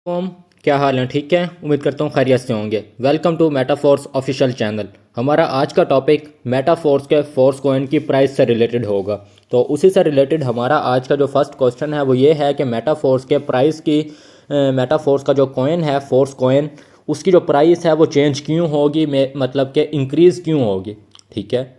Com क्या हाल है? ठीक है, उम्मीद करता हूँ खैरियत से होंगे। Welcome to Metaforce official channel. हमारा आज का टॉपिक मेटाफोर्स के फोर्स कॉइन की प्राइस से रिलेटेड होगा। तो उसी से रिलेटेड हमारा आज का जो फर्स्ट क्वेश्चन है वो ये है कि मेटाफोर्स के प्राइस की मेटाफोर्स का जो कॉइन है फोर्स कॉइन, उसकी जो प्राइस है वो चेंज क्यों होगी, मतलब कि इंक्रीज़ क्यों होगी। ठीक है,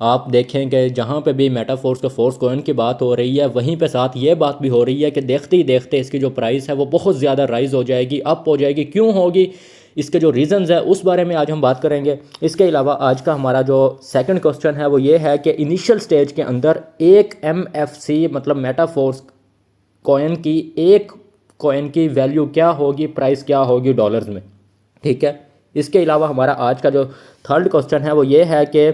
आप देखेंगे जहाँ पे भी मेटाफोर्स के फोर्स कॉइन की बात हो रही है वहीं पे साथ ये बात भी हो रही है कि देखते ही देखते इसकी जो प्राइस है वो बहुत ज़्यादा राइज हो जाएगी, अप हो जाएगी। क्यों होगी, इसके जो रीज़न्स है उस बारे में आज हम बात करेंगे। इसके अलावा आज का हमारा जो सेकंड क्वेश्चन है वो ये है कि इनिशियल स्टेज के अंदर एक MFC मतलब मेटाफोर्स कॉइन की एक कॉइन की वैल्यू क्या होगी, प्राइस क्या होगी डॉलर्स में। ठीक है, इसके अलावा हमारा आज का जो थर्ड क्वेश्चन है वो ये है कि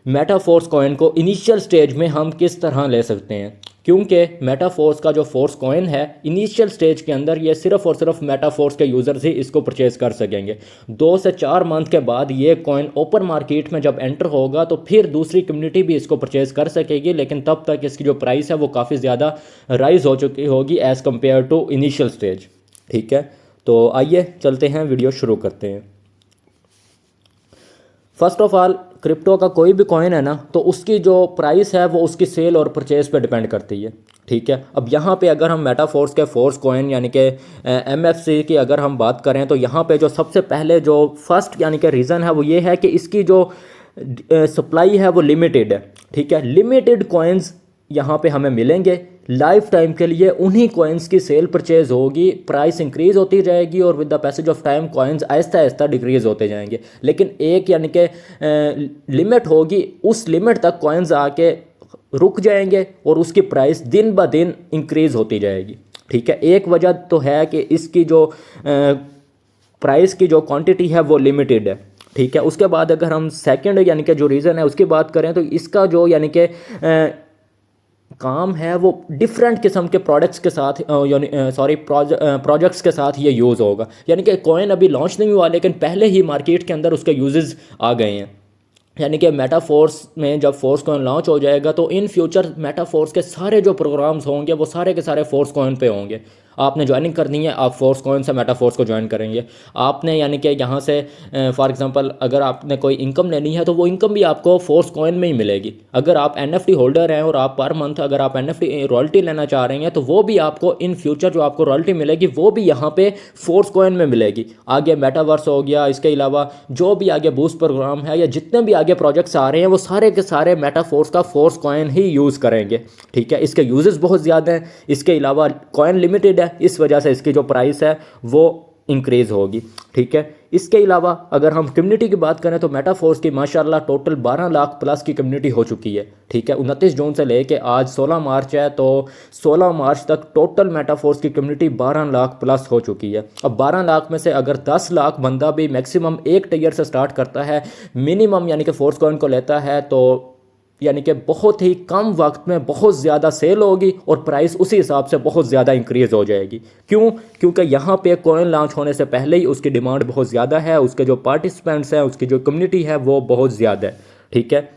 मेटाफोर्स कॉइन को इनिशियल स्टेज में हम किस तरह ले सकते हैं, क्योंकि मेटाफोर्स का जो फोर्स कॉइन है इनिशियल स्टेज के अंदर ये सिर्फ और सिर्फ मेटाफोर्स के यूज़र्स ही इसको परचेज़ कर सकेंगे। 2 से 4 मंथ के बाद ये कॉइन ओपन मार्केट में जब एंटर होगा तो फिर दूसरी कम्युनिटी भी इसको परचेज़ कर सकेगी, लेकिन तब तक इसकी जो प्राइस है वो काफ़ी ज़्यादा राइज हो चुकी होगी as compare to initial stage. ठीक है, तो आइए चलते हैं, वीडियो शुरू करते हैं। फर्स्ट ऑफ ऑल, क्रिप्टो का कोई भी कॉइन है ना तो उसकी जो प्राइस है वो उसकी सेल और परचेज पे डिपेंड करती है। ठीक है, अब यहाँ पे अगर हम मेटाफोर्स के फोर्स कॉइन यानी कि MFC की अगर हम बात करें तो यहाँ पे जो सबसे पहले जो फर्स्ट यानी कि रीज़न है वो ये है कि इसकी जो सप्लाई है वो लिमिटेड है। ठीक है, लिमिटेड कॉइन्स यहाँ पे हमें मिलेंगे लाइफ टाइम के लिए, उन्हीं कॉइन्स की सेल परचेज होगी, प्राइस इंक्रीज़ होती जाएगी और with the passage of time coins Aahista Aahista decrease होते जाएंगे। लेकिन एक यानी कि लिमिट होगी, उस लिमिट तक कॉइन्स आके रुक जाएंगे और उसकी प्राइस दिन ब दिन इंक्रीज़ होती जाएगी। ठीक है, एक वजह तो है कि इसकी जो प्राइस की जो क्वांटिटी है वो लिमिटेड है। ठीक है, उसके बाद अगर हम सेकंड यानी कि जो रीज़न है उसकी बात करें तो इसका जो यानी कि काम है वो डिफरेंट किस्म के प्रोडक्ट्स के साथ यानी प्रोजेक्ट्स के साथ ये यूज़ होगा। यानी कि कॉइन अभी लॉन्च नहीं हुआ लेकिन पहले ही मार्केट के अंदर उसके यूजेस आ गए हैं। यानी कि मेटाफोर्स में जब फोर्स कॉइन लॉन्च हो जाएगा तो इन फ्यूचर मेटाफोर्स के सारे जो प्रोग्राम्स होंगे वो सारे के सारे फोर्स कॉइन पे होंगे। आपने ज्वाइनिंग करनी है, आप फोर्स कॉइन से मेटाफोर्स को ज्वाइन करेंगे। आपने यानी कि यहाँ से फॉर एग्जांपल अगर आपने कोई इनकम लेनी है तो वो इनकम भी आपको फोर्स कॉइन में ही मिलेगी। अगर आप NFT होल्डर हैं और आप पर मंथ अगर आप NFT रॉयल्टी लेना चाह रहे हैं तो वो भी आपको इन फ्यूचर जो आपको रॉयल्टी मिलेगी वो भी यहाँ पे फोर्स कॉइन में मिलेगी। आगे मेटावर्स हो गया, इसके अलावा जो भी आगे बूस्ट प्रोग्राम है या जितने भी आगे प्रोजेक्ट्स आ रहे हैं वो सारे के सारे मेटाफोर्स का फोर्स कॉइन ही यूज़ करेंगे। ठीक है, इसके यूजेस बहुत ज़्यादा हैं, इसके अलावा कॉइन लिमिटेड है, इस वजह से इसकी जो प्राइस है वो इंक्रीज़ होगी। ठीक है, इसके अलावा अगर हम कम्युनिटी की बात करें तो मेटाफोर्स की माशाल्लाह टोटल 12 लाख प्लस की कम्युनिटी हो चुकी है। ठीक है, 29 जून से लेके आज 16 मार्च है तो 16 मार्च तक टोटल मेटाफोर्स की कम्युनिटी 12 लाख प्लस हो चुकी है। अब 12 लाख में से अगर 10 लाख बंदा भी मैक्सिमम एक टियर से स्टार्ट करता है, मिनिमम यानी कि फोर्स कॉइन को लेता है, तो यानी कि बहुत ही कम वक्त में बहुत ज़्यादा सेल होगी और प्राइस उसी हिसाब से बहुत ज़्यादा इंक्रीज़ हो जाएगी। क्यों? क्योंकि यहाँ पे कॉइन लॉन्च होने से पहले ही उसकी डिमांड बहुत ज़्यादा है, उसके जो पार्टिसिपेंट्स हैं, उसकी जो कम्युनिटी है वो बहुत ज़्यादा है। ठीक है,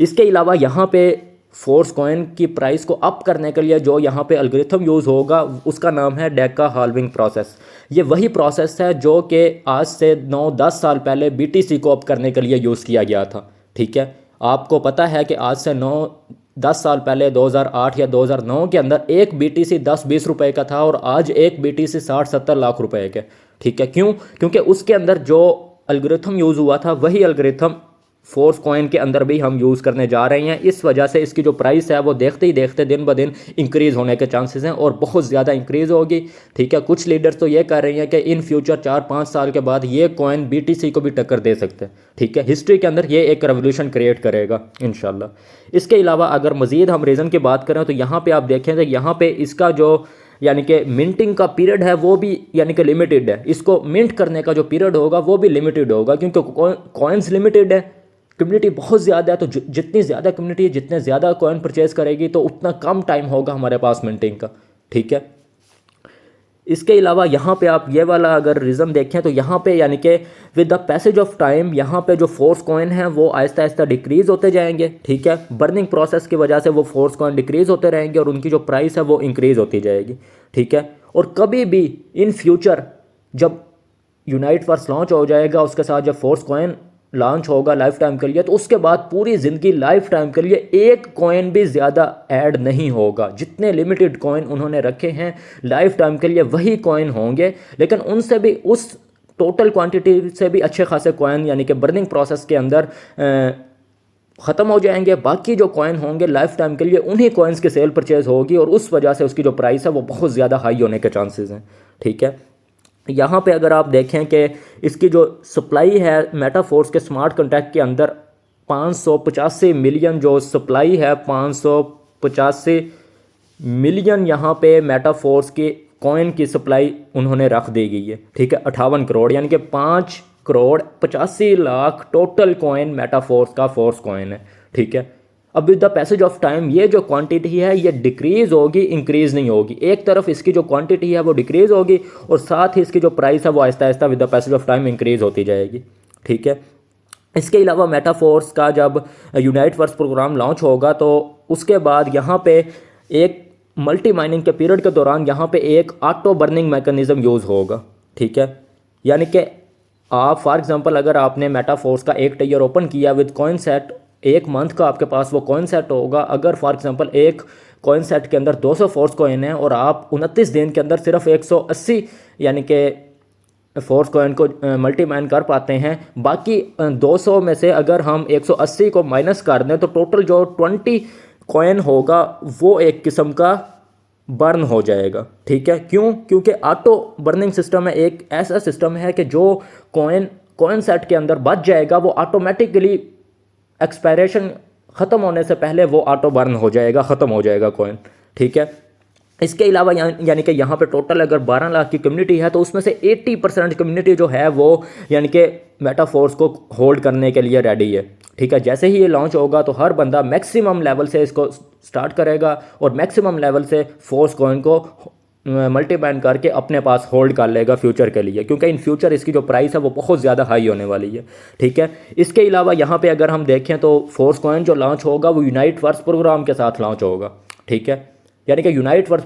इसके अलावा यहाँ पे फोर्स कॉइन की प्राइस को अप करने के लिए जो यहाँ पे एल्गोरिथम यूज़ होगा उसका नाम है डेका हाल्विंग प्रोसेस। ये वही प्रोसेस है जो कि आज से 9-10 साल पहले BTC को अप करने के लिए यूज़ किया गया था। ठीक है, आपको पता है कि आज से 9-10 साल पहले 2008 या 2009 के अंदर एक BTC 10-20 रुपए का था और आज एक BTC 60-70 लाख रुपए के। ठीक है, क्यों? क्योंकि उसके अंदर जो एल्गोरिथम यूज़ हुआ था वही एल्गोरिथम फोर्स कॉइन के अंदर भी हम यूज़ करने जा रहे हैं। इस वजह से इसकी जो प्राइस है वो देखते ही देखते दिन ब दिन इंक्रीज़ होने के चांसेस हैं और बहुत ज़्यादा इंक्रीज़ होगी। ठीक है, कुछ लीडर्स तो ये कह रहे हैं कि इन फ्यूचर 4-5 साल के बाद ये कॉइन BTC को भी टक्कर दे सकते हैं। ठीक है, हिस्ट्री के अंदर ये एक रेवोल्यूशन क्रिएट करेगा इंशाल्लाह। इसके अलावा अगर मज़ीद हम रीज़न की बात करें तो यहाँ पर आप देखें तो यहाँ पर इसका जो यानी कि मिंटिंग का पीरियड है वो भी यानी कि लिमिटेड है। इसको मिंट करने का जो पीरियड होगा वो भी लिमिटेड होगा क्योंकि कॉइन्स लिमिटेड है, कम्युनिटी बहुत ज़्यादा है। तो जितनी ज़्यादा कम्युनिटी जितने ज़्यादा कॉइन परचेज़ करेगी तो उतना कम टाइम होगा हमारे पास मिंटिंग का। ठीक है, इसके अलावा यहाँ पे आप ये वाला अगर रिज़म देखें तो यहाँ पे यानी कि with the passage of time यहाँ पे जो फोर्स कॉइन हैं वो आहिस्ता आहिस्ता डिक्रीज़ होते जाएंगे, ठीक है। बर्निंग प्रोसेस की वजह से वो फोर्स कॉइन डिक्रीज़ होते रहेंगे और उनकी जो प्राइस है वो इंक्रीज़ होती जाएगी, ठीक है। और कभी भी इन फ्यूचर जब यूनाइट वर्स लॉन्च हो जाएगा, उसके साथ जब फोर्स कॉइन लॉन्च होगा लाइफ टाइम के लिए, तो उसके बाद पूरी ज़िंदगी लाइफ टाइम के लिए एक कॉइन भी ज़्यादा ऐड नहीं होगा। जितने लिमिटेड कॉइन उन्होंने रखे हैं लाइफ टाइम के लिए वही कॉइन होंगे, लेकिन उनसे भी उस टोटल क्वांटिटी से भी अच्छे खासे कॉइन यानी कि बर्निंग प्रोसेस के अंदर ख़त्म हो जाएंगे। बाकी जो कॉइन होंगे लाइफ टाइम के लिए उन्हीं कॉइन्स की सेल परचेज़ होगी और उस वजह से उसकी जो प्राइस है वो बहुत ज़्यादा हाई होने के चांसेस हैं, ठीक है। यहाँ पे अगर आप देखें कि इसकी जो सप्लाई है मेटाफोर्स के स्मार्ट कॉन्ट्रैक्ट के अंदर 585 मिलियन जो सप्लाई है, 585 मिलियन यहाँ पे मेटाफोर्स के कॉइन की सप्लाई उन्होंने रख दी गई है, ठीक है। 58 करोड़ यानी कि 5 crore 85 lakh total coin Metaforce का फोर्स कॉइन है, ठीक है। अब with the passage of time ये जो क्वांटिटी है ये डिक्रीज़ होगी, इंक्रीज़ नहीं होगी। एक तरफ इसकी जो क्वांटिटी है वो डिक्रीज़ होगी और साथ ही इसकी जो प्राइस है वो Aahista Aahista with the passage of time increase होती जाएगी, ठीक है। इसके अलावा मेटाफोर्स का जब यूनाइट वर्स प्रोग्राम लॉन्च होगा तो उसके बाद यहाँ पे एक मल्टी माइनिंग के पीरियड के दौरान यहाँ पे एक ऑटो बर्निंग मैकेनिज़्म यूज़ होगा, ठीक है। यानी कि आप फॉर एग्जांपल अगर आपने मेटाफोर्स का एक टायर ओपन किया विद कॉइन सेट, एक मंथ का आपके पास वो कॉइन सेट होगा। अगर फॉर एग्जांपल एक कॉइन सेट के अंदर 200 फोर्स कॉइन है और आप 29 दिन के अंदर सिर्फ 180 यानी कि फोर्स कॉइन को मल्टी माइन कर पाते हैं, बाकी 200 में से अगर हम 180 को माइनस कर दें तो टोटल जो 20 कॉइन होगा वो एक किस्म का बर्न हो जाएगा, ठीक है। क्यों? क्योंकि ऑटो बर्निंग सिस्टम है, एक ऐसा सिस्टम है कि जो कॉइन सेट के अंदर बच जाएगा वो ऑटोमेटिकली एक्सपायरेशन ख़त्म होने से पहले वो ऑटो बर्न हो जाएगा, ख़त्म हो जाएगा कॉइन, ठीक है। इसके अलावा यानी कि यहाँ पे टोटल अगर 12 लाख की कम्युनिटी है तो उसमें से 80% कम्युनिटी जो है वो यानी कि मेटाफोर्स को होल्ड करने के लिए रेडी है, ठीक है। जैसे ही ये लॉन्च होगा तो हर बंदा मैक्सिमम लेवल से इसको स्टार्ट करेगा और मैक्सिमम लेवल से फोर्स कॉइन को मल्टी बाइंड करके अपने पास होल्ड कर लेगा फ्यूचर के लिए, क्योंकि इन फ्यूचर इसकी जो प्राइस है वो बहुत ज़्यादा हाई होने वाली है, ठीक है। इसके अलावा यहाँ पे अगर हम देखें तो फोर्स कॉइन जो लॉन्च होगा वो यूनाइट वर्स प्रोग्राम के साथ लॉन्च होगा, ठीक है। यानी कि यूनाइट वर्स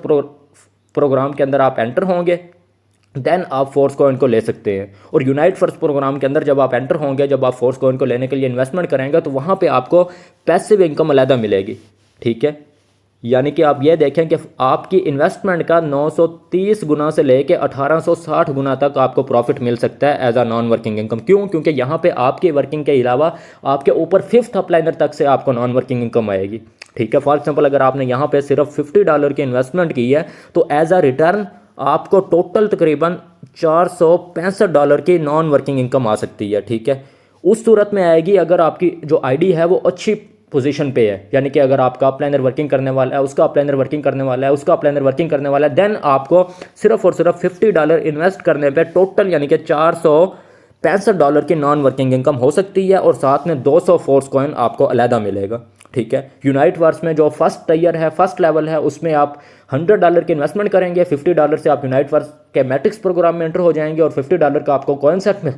प्रोग्राम के अंदर आप एंटर होंगे देन आप फोर्स कॉइन को ले सकते हैं। और यूनाइट वर्स प्रोग्राम के अंदर जब आप एंटर होंगे, जब आप फोर्स कॉइन को लेने के लिए इन्वेस्टमेंट करेंगे तो वहाँ पर आपको पैसिव इनकम अलहदा मिलेगी, ठीक है। यानी कि आप ये देखें कि आपकी इन्वेस्टमेंट का 930 गुना से लेके 1860 गुना तक आपको प्रॉफिट मिल सकता है as a non working income. क्यों? क्योंकि यहाँ पे आपकी वर्किंग के अलावा आपके ऊपर 5th अपलाइनर तक से आपको नॉन वर्किंग इनकम आएगी, ठीक है। फॉर एग्जांपल अगर आपने यहाँ पे सिर्फ $50 की इन्वेस्टमेंट की है तो एज अ रिटर्न आपको टोटल तकरीबन $465 की नॉन वर्किंग इनकम आ सकती है, ठीक है। उस सूरत में आएगी अगर आपकी जो आईडी है वो अच्छी पोजीशन पे है, यानी कि अगर आपका अपलाइनर वर्किंग करने वाला है, उसका अपलाइनर वर्किंग करने वाला है, उसका अपलाइनर वर्किंग करने वाला है, देन आपको सिर्फ और सिर्फ $50 इन्वेस्ट करने पे टोटल यानी कि $465 की नॉन वर्किंग इनकम हो सकती है और साथ में 200 फोर्स कॉइन आपको अलहदा मिलेगा, ठीक है। यूनाइट वर्स में जो फर्स्ट टायर है, फर्स्ट लेवल है, उसमें आप $100 की इन्वेस्टमेंट करेंगे, $50 से आप यूनाइट वर्स के मैट्रिक्स प्रोग्राम में एंटर हो जाएंगे और $50 का आपको कॉइन सेट में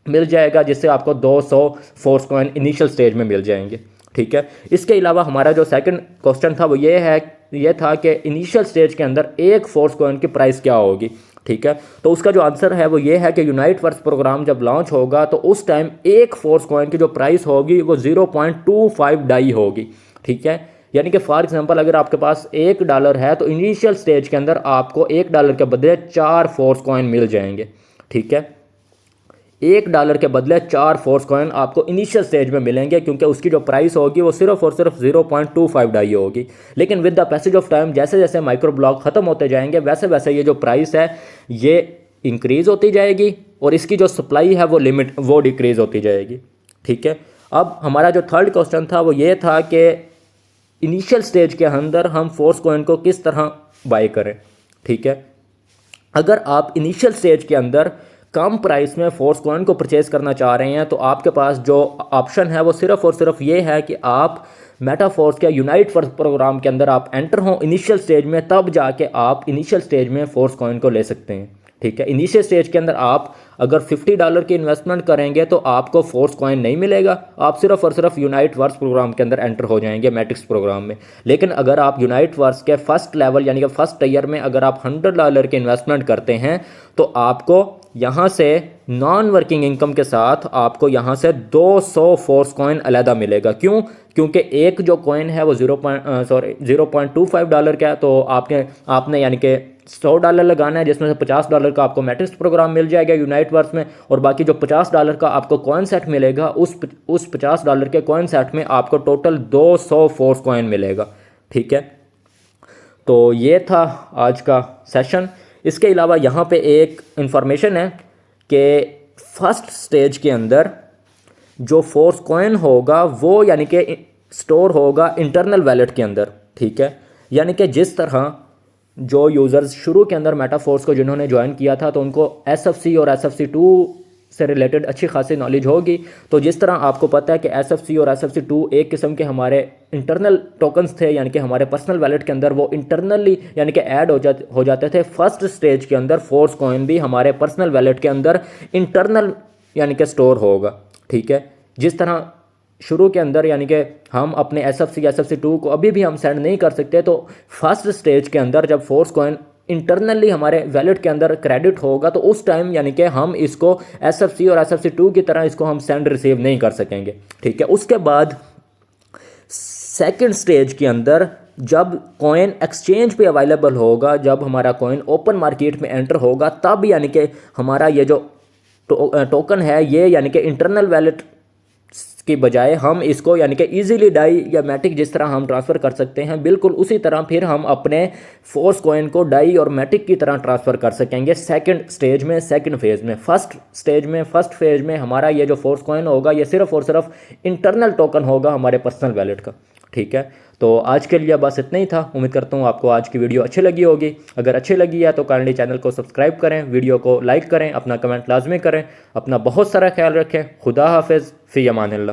मिल जाएगा, जिससे आपको 200 फोर्स कॉइन इनिशियल स्टेज में मिल जाएंगे, ठीक है। इसके अलावा हमारा जो सेकंड क्वेश्चन था वो ये था कि इनिशियल स्टेज के अंदर एक फोर्स कॉइन की प्राइस क्या होगी, ठीक है। तो उसका जो आंसर है वो ये है कि यूनाइट वर्स प्रोग्राम जब लॉन्च होगा तो उस टाइम एक फोर्स कॉइन की जो प्राइस होगी वो 0.25 डाई होगी, ठीक है। यानी कि फॉर एग्जांपल अगर आपके पास $1 है तो इनिशियल स्टेज के अंदर आपको $1 के बदले 4 फोर्स कॉइन मिल जाएंगे, ठीक है। $1 के बदले 4 फोर्स कॉइन आपको इनिशियल स्टेज में मिलेंगे, क्योंकि उसकी जो प्राइस होगी वो सिर्फ और सिर्फ 0.25 डाई होगी। लेकिन with the passage of time जैसे जैसे माइक्रो ब्लॉक ख़त्म होते जाएंगे वैसे वैसे ये जो प्राइस है ये इंक्रीज़ होती जाएगी और इसकी जो सप्लाई है वो डिक्रीज़ होती जाएगी, ठीक है। अब हमारा जो थर्ड क्वेश्चन था वो ये था कि इनिशियल स्टेज के अंदर हम फोर्स कॉइन को किस तरह बाय करें, ठीक है। अगर आप इनिशियल स्टेज के अंदर कम प्राइस में फोर्स कॉइन को परचेज़ करना चाह रहे हैं तो आपके पास जो ऑप्शन है वो सिर्फ और सिर्फ ये है कि आप मेटाफोर्स के यूनाइट फोर्स प्रोग्राम के अंदर आप एंटर हों इनिशियल स्टेज में, तब जाके आप इनिशियल स्टेज में फोर्स कॉइन को ले सकते हैं। ठीक है, इनिशियल स्टेज के अंदर आप अगर $50 की इन्वेस्टमेंट करेंगे तो आपको फोर्स कॉइन नहीं मिलेगा, आप सिर्फ और सिर्फ यूनाइट वर्स प्रोग्राम के अंदर एंटर हो जाएंगे, मैट्रिक्स प्रोग्राम में। लेकिन अगर आप यूनाइट वर्स के फर्स्ट लेवल यानी कि फर्स्ट ईयर में अगर आप $100 की इन्वेस्टमेंट करते हैं तो आपको यहाँ से नॉन वर्किंग इनकम के साथ आपको यहाँ से 200 फोर्स कॉइन अलहदा मिलेगा। क्यों? क्योंकि एक जो कॉइन है वो $0.25 का है, तो आपने यानी कि $100 लगाना है, जिसमें से $50 का आपको मैट्रिक्स प्रोग्राम मिल जाएगा यूनाइट वर्स में, और बाकी जो $50 का आपको कॉइन सेट मिलेगा उस $50 के कॉइन सेट में आपको टोटल 200 फोर्स कॉइन मिलेगा। ठीक है, तो ये था आज का सेशन। इसके अलावा यहाँ पे एक इंफॉर्मेशन है कि फर्स्ट स्टेज के अंदर जो फोर्स कॉइन होगा वो यानी कि स्टोर होगा इंटरनल वैलेट के अंदर। ठीक है, यानी कि जिस तरह जो यूज़र्स शुरू के अंदर मेटाफोर्स को जिन्होंने ज्वाइन किया था तो उनको SFC और SFC2 से रिलेटेड अच्छी खासी नॉलेज होगी। तो जिस तरह आपको पता है कि SFC और SFC2 एक किस्म के हमारे इंटरनल टोकन्स थे, यानी कि हमारे पर्सनल वैलेट के अंदर वो इंटरनली यानी कि ऐड हो जाते थे। फर्स्ट स्टेज के अंदर फोर्स कॉइन भी हमारे पर्सनल वैलेट के अंदर इंटरनल यानी कि स्टोर होगा। ठीक है, जिस तरह शुरू के अंदर यानी कि हम अपने SFC SFC2 को अभी भी हम सेंड नहीं कर सकते, तो फर्स्ट स्टेज के अंदर जब फोर्स कॉइन इंटरनली हमारे वैलेट के अंदर क्रेडिट होगा तो उस टाइम यानी कि हम इसको SFC और SFC2 की तरह इसको हम सेंड रिसीव नहीं कर सकेंगे। ठीक है, उसके बाद सेकंड स्टेज के अंदर जब कॉइन एक्सचेंज पे अवेलेबल होगा, जब हमारा कॉइन ओपन मार्केट में एंटर होगा, तब यानी कि हमारा ये जो टोकन है ये यानी कि इंटरनल वैलेट की बजाय हम इसको यानी कि इजीली डाई या मैटिक जिस तरह हम ट्रांसफ़र कर सकते हैं, बिल्कुल उसी तरह फिर हम अपने फोर्स कॉइन को डाई और मैटिक की तरह ट्रांसफ़र कर सकेंगे सेकंड स्टेज में, सेकंड फेज़ में। फर्स्ट फेज में हमारा ये जो फोर्स कॉइन होगा ये सिर्फ और सिर्फ इंटरनल टोकन होगा हमारे पर्सनल वैलेट का। ठीक है, तो आज के लिए बस इतना ही था। उम्मीद करता हूँ आपको आज की वीडियो अच्छी लगी होगी। अगर अच्छी लगी है तो काइंडली चैनल को सब्सक्राइब करें, वीडियो को लाइक करें, अपना कमेंट लाजमी करें। अपना बहुत सारा ख्याल रखें। खुदा हाफिज़, फ़ी अमानिल्लाह।